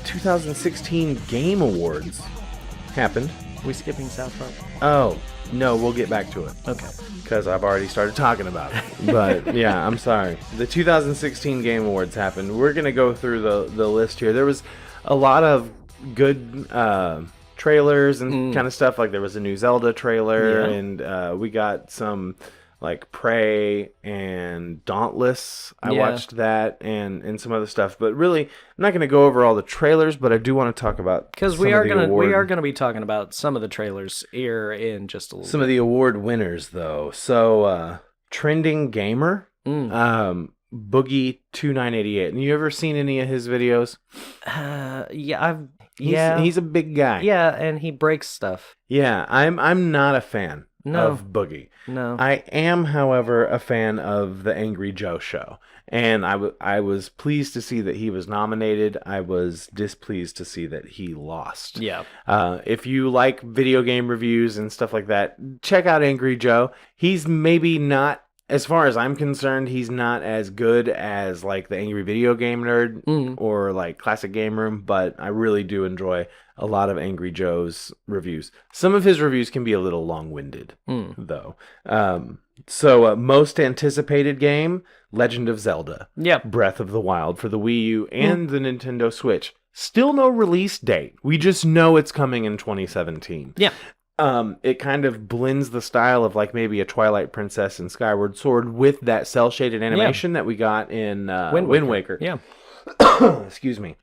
2016 Game Awards happened. We skipping South Park? Oh, no, we'll get back to it. Okay. Because I've already started talking about it. But, yeah, I'm sorry. The 2016 Game Awards happened. We're going to go through the list here. There was a lot of good trailers and kind of stuff. Like, there was a new Zelda trailer, and we got some, like, Prey and Dauntless. I watched that and some other stuff. But really, I'm not going to go over all the trailers, but I do want to talk about because we are gonna be talking about some of the trailers here in just a little. Some of the award winners, though. So, Trending Gamer, Boogie 2988. And you ever seen any of his videos? He's a big guy. Yeah, and he breaks stuff. Yeah, I'm not a fan of Boogie. No. I am, however, a fan of the Angry Joe Show. And I was pleased to see that he was nominated. I was displeased to see that he lost. Yeah. If you like video game reviews and stuff like that, check out Angry Joe. He's maybe not, as far as I'm concerned, he's not as good as like the Angry Video Game Nerd or like Classic Game Room, but I really do enjoy a lot of Angry Joe's reviews. Some of his reviews can be a little long-winded, though. So, most anticipated game, Legend of Zelda. Yep. Breath of the Wild for the Wii U and the Nintendo Switch. Still no release date. We just know it's coming in 2017. Yeah. It kind of blends the style of like maybe a Twilight Princess and Skyward Sword with that cel-shaded animation that we got in Wind Waker. Yeah. Excuse me.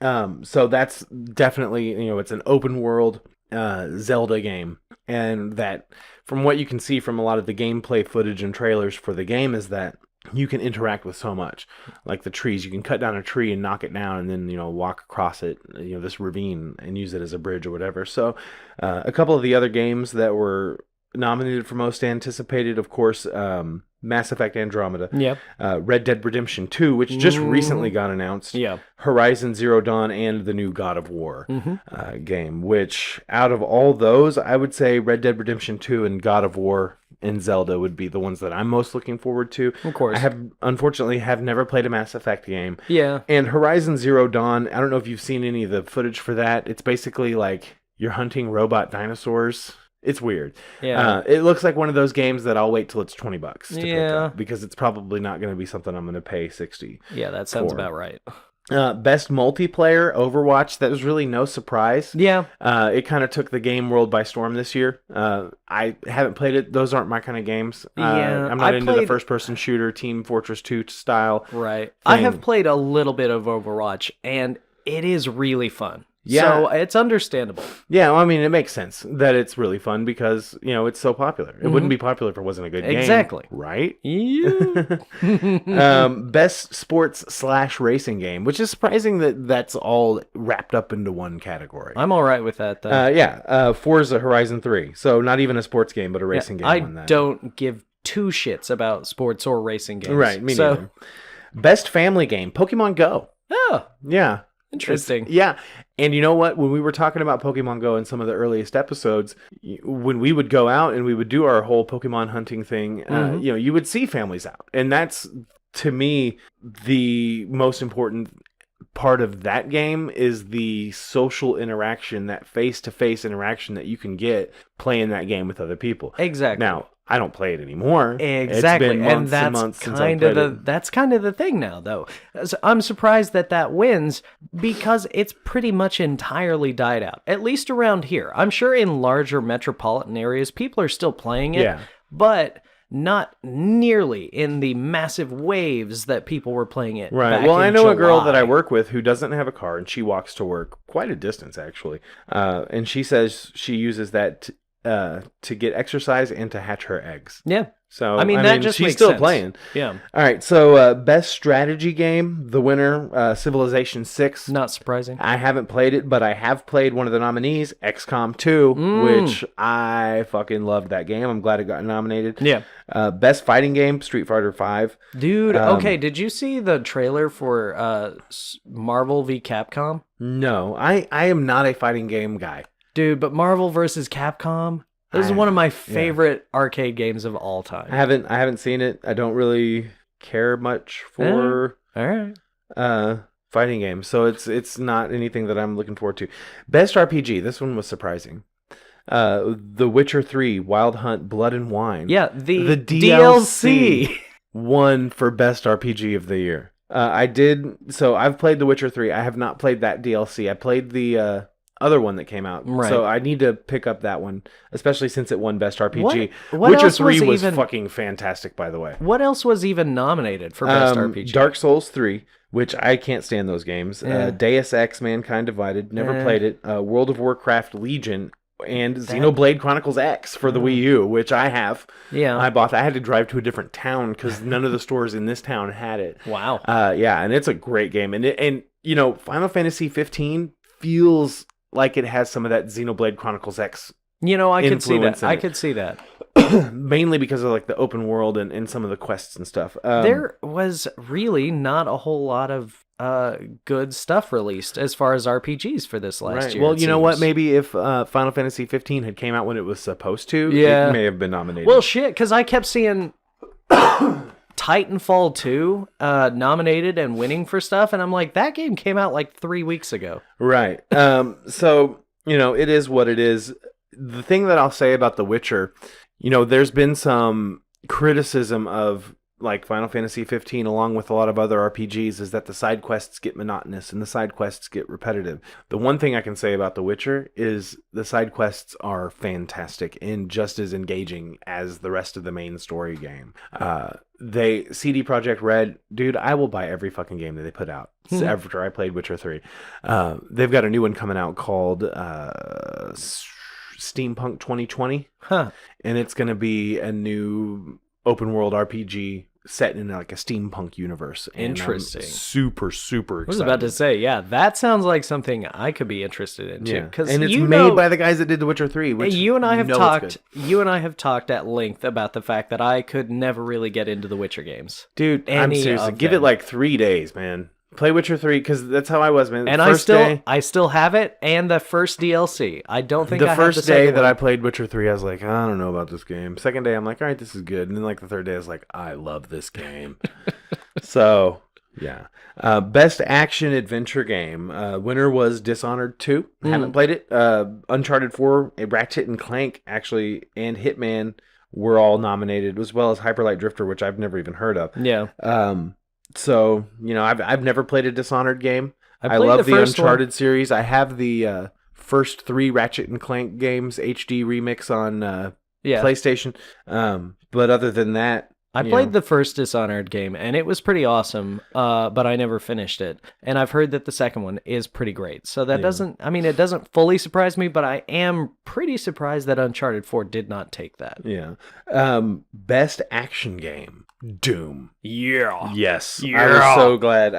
So that's definitely, it's an open world Zelda game. And that, from what you can see from a lot of the gameplay footage and trailers for the game, is that you can interact with so much. Like the trees, you can cut down a tree and knock it down and then, walk across it, this ravine and use it as a bridge or whatever. So a couple of the other games that were nominated for most anticipated, of course, Mass Effect Andromeda, Red Dead Redemption 2, which just recently got announced, Horizon Zero Dawn, and the new God of War game, which out of all those, I would say Red Dead Redemption 2 and God of War and Zelda would be the ones that I'm most looking forward to. Of course. I unfortunately have never played a Mass Effect game. Yeah. And Horizon Zero Dawn, I don't know if you've seen any of the footage for that. It's basically like you're hunting robot dinosaurs. It's weird. Yeah. It looks like one of those games that I'll wait till it's $20 to pick Yeah. up, because it's probably not going to be something I'm going to pay $60. Yeah, that sounds about right. Best multiplayer, Overwatch. That was really no surprise. Yeah. It kind of took the game world by storm this year. I haven't played it. Those aren't my kind of games. I'm not into the first-person shooter, Team Fortress 2 style. Right. I have played a little bit of Overwatch, and it is really fun. Yeah. So it's understandable. Yeah, well, I mean, it makes sense that it's really fun because, it's so popular. It wouldn't be popular if it wasn't a good game. Exactly. Right? Yeah. Best sports/racing game, which is surprising that that's all wrapped up into one category. I'm all right with that, though. Forza Horizon 3. So not even a sports game, but a racing game. I on that. don't give two shits about sports or racing games. Right, me neither. Best family game, Pokemon Go. Oh. Yeah. Interesting. And you know what? When we were talking about Pokemon Go in some of the earliest episodes, when we would go out and we would do our whole Pokemon hunting thing, you would see families out. And that's, to me, the most important part of that game is the social interaction, that face-to-face interaction that you can get playing that game with other people. Exactly. Now, I don't play it anymore. Exactly. It's been months and months since I played it. That's kind of the thing now, though. I'm surprised that wins because it's pretty much entirely died out, at least around here. I'm sure in larger metropolitan areas, people are still playing it, but not nearly in the massive waves that people were playing it. Right. Well, I know a girl that I work with who doesn't have a car, and she walks to work quite a distance, actually. And she says she uses that to get exercise and to hatch her eggs. Yeah. So, I mean, just she's makes still sense. playing. Yeah. All right. So, best strategy game, the winner, Civilization 6. Not surprising. I haven't played it, but I have played one of the nominees, XCOM 2, which I fucking loved that game. I'm glad it got nominated. Yeah. Best fighting game, Street Fighter 5. Dude, okay, did you see the trailer for Marvel v. Capcom? No, I am not a fighting game guy. Dude, but Marvel versus Capcom, this is one of my favorite arcade games of all time. I haven't seen it. I don't really care much for all right. fighting game. So it's not anything that I'm looking forward to. Best RPG. This one was surprising. The Witcher 3, Wild Hunt, Blood and Wine. Yeah, The DLC. won for Best RPG of the year. I've played The Witcher 3. I have not played that DLC. I played the other one that came out. Right. So I need to pick up that one, especially since it won Best RPG. What Witcher else 3 was even- fucking fantastic, by the way. What else was even nominated for Best RPG? Dark Souls 3, which I can't stand those games. Yeah. Deus Ex, Mankind Divided, never played it. World of Warcraft Legion, and That- Xenoblade Chronicles X for the Wii U, which I have. Yeah. I bought that. I had to drive to a different town because none of the stores in this town had it. Wow. Yeah, and it's a great game. And Final Fantasy 15 feels like it has some of that Xenoblade Chronicles X, I could see influence that. in I it. could see that. mainly because of like the open world and some of the quests and stuff. There was really not a whole lot of good stuff released as far as RPGs for this last right. year. Well, it you know what? seems. Maybe if Final Fantasy 15 had came out when it was supposed to, Yeah. it may have been nominated. Well, shit, because I kept seeing Titanfall 2 nominated and winning for stuff, and I'm like, that game came out like 3 weeks ago. right. So, it is what it is. The thing that I'll say about The Witcher, there's been some criticism of like Final Fantasy 15 along with a lot of other RPGs is that the side quests get monotonous and the side quests get repetitive. The one thing I can say about The Witcher is the side quests are fantastic and just as engaging as the rest of the main story game. CD Projekt Red, dude, I will buy every fucking game that they put out after I played Witcher 3. They've got a new one coming out called Steampunk 2020, Huh. and it's going to be a new open world RPG set in like a steampunk universe. And I'm Interesting. super, super I excited. was about to say, yeah, that sounds like something I could be interested in too. Yeah. Because And it's made by the guys that did The Witcher 3, which you and I have know it's talked. good. You and I have talked at length about the fact that I could never really get into the Witcher games. Dude, I'm Any seriously, of give them. it like 3 days, man. Play Witcher 3 because that's how I was, man. And First day, I still have it and the first DLC. I don't think I the have first the day second that one. I played Witcher 3, I was like, I don't know about this game. Second day, I'm like, all right, this is good. And then like the third day, I was like, I love this game. So, yeah. Best action adventure game. Winner was Dishonored 2. Haven't played it. Uncharted 4, Ratchet and Clank, actually, and Hitman were all nominated, as well as Hyper Light Drifter, which I've never even heard of. Yeah. So, I've never played a Dishonored game. I played love the first one. Uncharted series. I have the first 3 Ratchet and Clank games HD remix on Yeah. PlayStation. But other than that, I played the first Dishonored game, and it was pretty awesome, but I never finished it. And I've heard that the second one is pretty great. So that it doesn't fully surprise me, but I am pretty surprised that Uncharted 4 did not take that. Yeah. Best action game. Doom. Yeah. Yes. I Yeah. was so glad.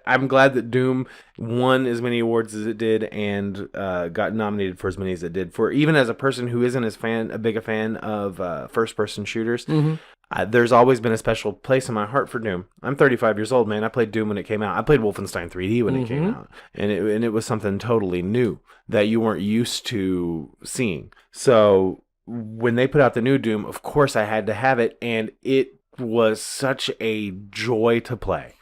I'm glad that Doom won as many awards as it did and got nominated for as many as it did. For even as a person who isn't a big a fan of first-person shooters, there's always been a special place in my heart for Doom. I'm 35 years old, man. I played Doom when it came out. I played Wolfenstein 3D when it came out, and it was something totally new that you weren't used to seeing. So when they put out the new Doom, of course I had to have it, and it was such a joy to play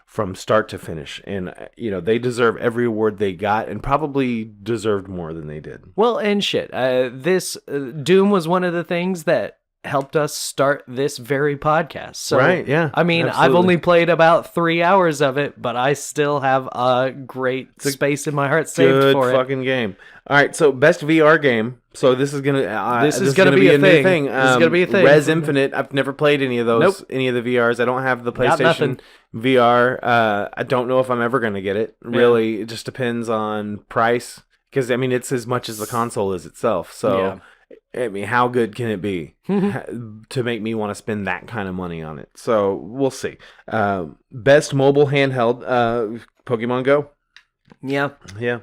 from start to finish. And they deserve every award they got, and probably deserved more than they did. Well, and shit, this Doom was one of the things that helped us start this very podcast. So, Right, yeah, I mean, I've absolutely. only played about 3 hours of it, but I still have a great space in my heart saved Good for it. fucking game. All right, so best VR game. So this is gonna This is gonna be a new thing. thing. This is gonna be a thing. Res Infinite. I've never played any of those. Nope. Any of the VRs. I don't have the Got PlayStation nothing. VR. I don't know if I'm ever gonna get it. Really, it just depends on price. Because I mean, it's as much as the console is itself. So. I mean, how good can it be to make me want to spend that kind of money on it? So we'll see. Best mobile handheld, Pokemon Go. Yeah. Yeah.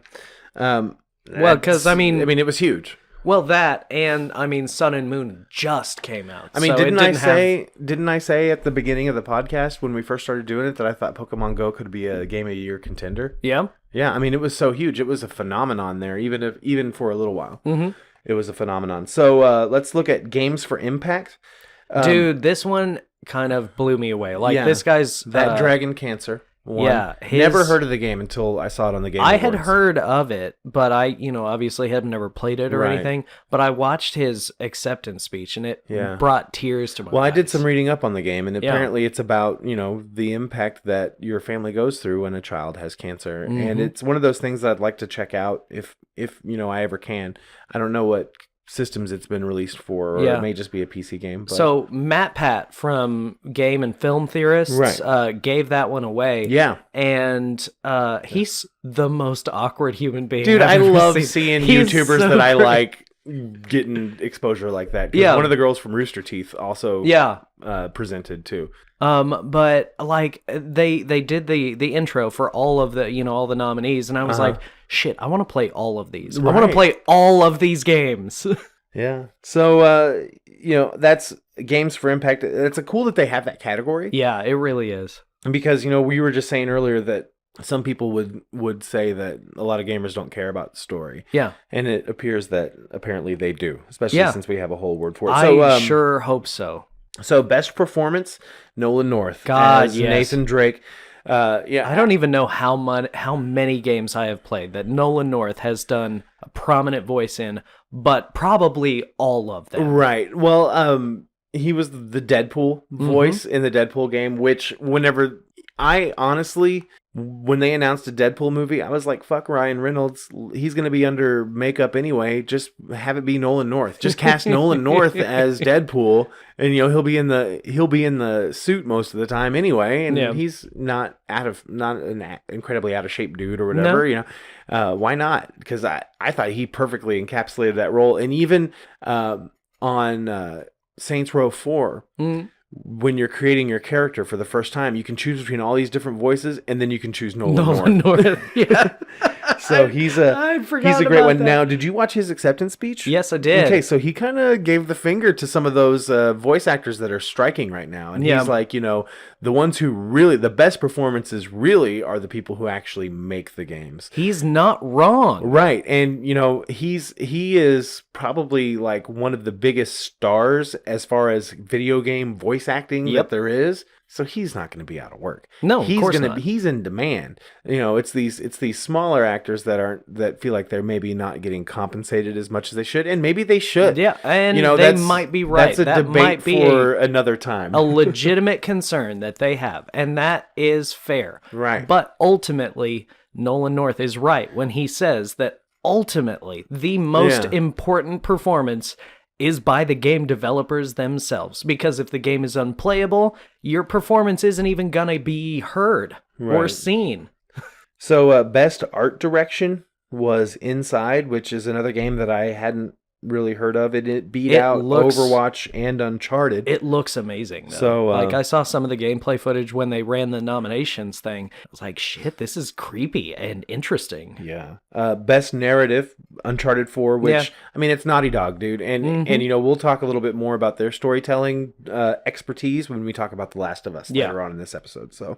Well, 'cause, I mean- it was huge. Well, that and I mean, Sun and Moon just came out. I mean, so it didn't I have- say at the beginning of the podcast when we first started doing it that I thought Pokemon Go could be a Game of the Year contender? Yeah. Yeah, I mean, it was so huge. It was a phenomenon there, even for a little while. It was a phenomenon. So let's look at games for impact. Dude, this one kind of blew me away. Like yeah, this guy's That Dragon Cancer one. Yeah, Never heard of the game until I saw it on the Game I Awards. had heard of it, but I, obviously had never played it or Right. anything. But I watched his acceptance speech, and it Yeah. brought tears to my Well, eyes. I did some reading up on the game, and Yeah. apparently it's about, the impact that your family goes through when a child has cancer. And it's one of those things that I'd like to check out if I ever can. I don't know what systems it's been released for, or Yeah. it may just be a PC game. But So Matt Pat from Game and Film Theorists Right. gave that one away. yeah. And he's the most awkward human being. Dude, I've I ever love seen. seeing He's YouTubers so that I great. like getting exposure like that. 'Cause Yeah. one of the girls from Rooster Teeth also Yeah. presented too. But like they did the intro for all of the all the nominees, and I was like, shit, I want to play all of these. I want Right. to play all of these games. Yeah. So, that's Games for Impact. It's cool that they have that category. Yeah, it really is. Because, we were just saying earlier that some people would say that a lot of gamers don't care about story. Yeah, And it appears that apparently they do, especially Yeah. since we have a whole word for it. I So, sure hope so. So best performance, Nolan North. God, as yes. Nathan Drake. I don't even know how many games I have played that Nolan North has done a prominent voice in, but probably all of them. Right. Well, he was the Deadpool voice in the Deadpool game, which whenever I honestly, when they announced a Deadpool movie, I was like, fuck Ryan Reynolds. He's going to be under makeup anyway. Just have it be Nolan North. Just cast Nolan North as Deadpool, and he'll be in the suit most of the time anyway, and Yeah. he's not an incredibly out of shape dude or whatever, why not? Because I thought he perfectly encapsulated that role. And even on Saints Row 4, when you're creating your character for the first time, you can choose between all these different voices, and then you can choose Nolan North. Yeah. So he's a great about one. that. Now, did you watch his acceptance speech? Yes, I did. Okay, so he kind of gave the finger to some of those voice actors that are striking right now. And Yeah. he's like, the ones who really, the best performances really are the people who actually make the games. He's not wrong. Right. And, he is probably like one of the biggest stars as far as video game voice acting Yep. that there is. So he's not going to be out of work. No, of course not. He's in demand. It's these smaller actors that feel like they're maybe not getting compensated as much as they should, and maybe they should. Yeah, and they that's- might be right. That's a That debate might be for another time. a legitimate concern that they have, and that is fair. Right. But ultimately, Nolan North is right when he says that ultimately the most Yeah. important performance is by the game developers themselves. Because if the game is unplayable, your performance isn't even gonna be heard or Right. seen. So best art direction was Inside, which is another game that I hadn't really heard of. It beat out looks- Overwatch and Uncharted. It looks amazing, though. So, like, I saw some of the gameplay footage when they ran the nominations thing. I was like, shit, this is creepy and interesting. Yeah. Best narrative, Uncharted 4, which, Yeah. I mean, it's Naughty Dog, dude. And, we'll talk a little bit more about their storytelling expertise when we talk about The Last of Us later on in this episode. So,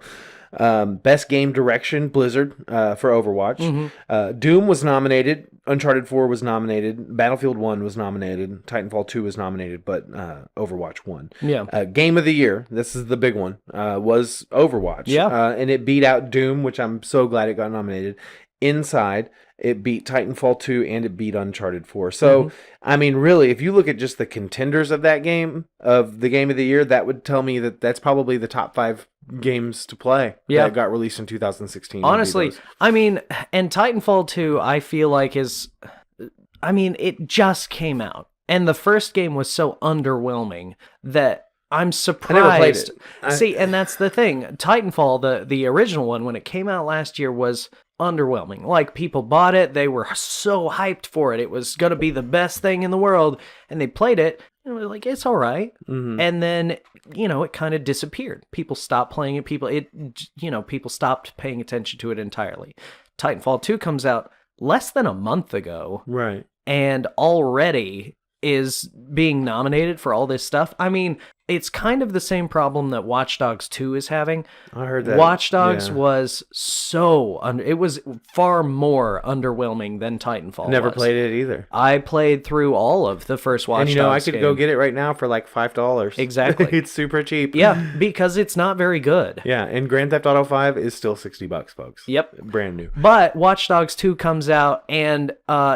best game direction, Blizzard for Overwatch. Doom was nominated. Uncharted 4 was nominated. Battlefield 1 was nominated. Titanfall 2 was nominated, but Overwatch won. Yeah. Game of the year, this is the big one, was Overwatch. Yeah. And it beat out Doom, which I'm so glad it got nominated. Inside, it beat Titanfall 2, and it beat Uncharted 4. So, I mean, really, if you look at just the contenders of that game, of the game of the year, that would tell me that that's probably the top 5 games to play that got released in 2016. Honestly, I mean, and Titanfall 2, I feel like it just came out. And the first game was so underwhelming that I'm surprised. never played it. See, and that's the thing. Titanfall, the original one, when it came out last year, was underwhelming. Like, people bought it. They were so hyped for it. It was going to be the best thing in the world. And they played it. And it was like, it's all right. And then, it kind of disappeared. People stopped playing it. People stopped paying attention to it entirely. Titanfall 2 comes out less than a month ago. Right. And already is being nominated for all this stuff. I mean, it's kind of the same problem that Watch Dogs 2 is having. I heard that. Watch Dogs yeah. was it was far more underwhelming than Titanfall. Never was. played it either. I played through all of the first Watch And Dogs. you know, I could game. go get it right now for like $5. Exactly. It's super cheap. Yeah, because it's not very good. Yeah, and Grand Theft Auto 5 is still $60, folks. Yep. Brand new. But Watch Dogs 2 comes out and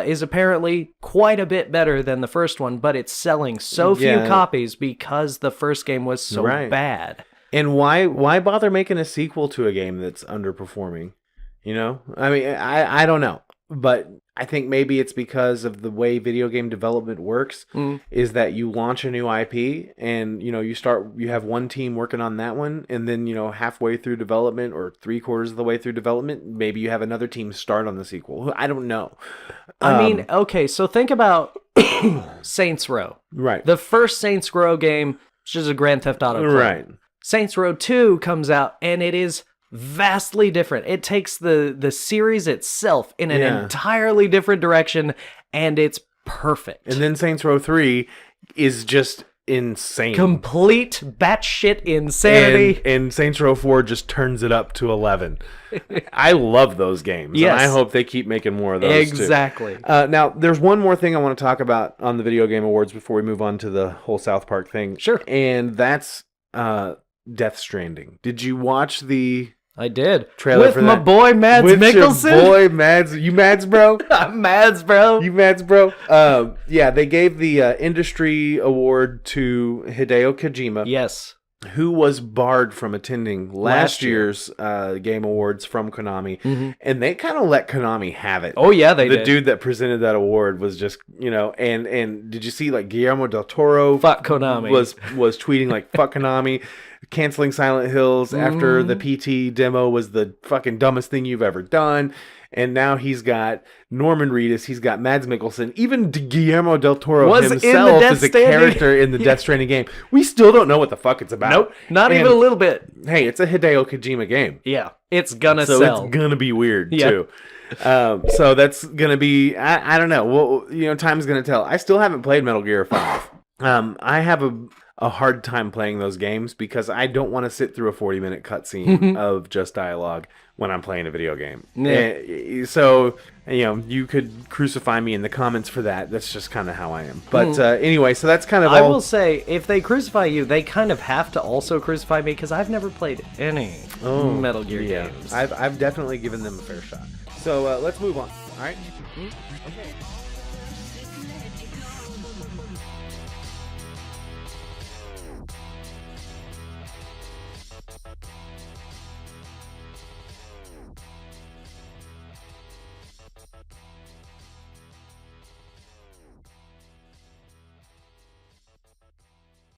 is apparently quite a bit better than the first one, but it's selling so few Yeah. copies because the first game was so Right. bad. And why bother making a sequel to a game that's underperforming? You know? I mean, I don't know. But I think maybe it's because of the way video game development works, is that you launch a new IP and, you know, you have one team working on that one, and then, you know, halfway through development or 3/4 of the way through development, maybe you have another team start on the sequel. I don't know. I mean, okay, so think about Saints Row. Right. The first Saints Row game, which is a Grand Theft Auto clone. Right. Saints Row 2 comes out, and it is vastly different. It takes the series itself in an Yeah. entirely different direction, and it's perfect. And then Saints Row 3 is just insane. Complete batshit insanity. And Saints Row 4 just turns it up to 11. I love those games. Yes. And I hope they keep making more of those Exactly. too. Now, there's one more thing I want to talk about on the Video Game Awards before we move on to the whole South Park thing. Sure. And that's Death Stranding. Did you watch the I did. trailer With for my that? boy Mads With Mikkelsen. your boy Mads. You Mads, bro? I'm Mads, bro. You Mads, bro? Yeah, they gave the industry award to Hideo Kojima. Yes. Who was barred from attending last year. year's Game Awards from Konami, and they kind of let Konami have it. Oh yeah, they the did. dude that presented that award was just, you know, and did you see like Guillermo del Toro Fuck Konami. was tweeting like fuck Konami, canceling Silent Hills after the PT demo was the fucking dumbest thing you've ever done. And now he's got Norman Reedus, he's got Mads Mikkelsen, even Guillermo del Toro Was in the himself Death is a Stranding. character in the Death Stranding game. We still don't know what the fuck it's about. Nope. Not And, even a little bit. Hey, it's a Hideo Kojima game. Yeah. It's gonna So sell. it's gonna be weird Yeah. too. So that's gonna be I don't know. Well, you know, time's gonna tell. I still haven't played Metal Gear 5. I have a hard time playing those games because I don't want to sit through a 40-minute cutscene of just dialogue when I'm playing a video game. Yeah. So, you know, you could crucify me in the comments for that. That's just kind of how I am. But anyway, so that's kind of I all. will say, if they crucify you, they kind of have to also crucify me because I've never played any Metal Gear games. I've definitely given them a fair shot. So let's move on. All right. Okay.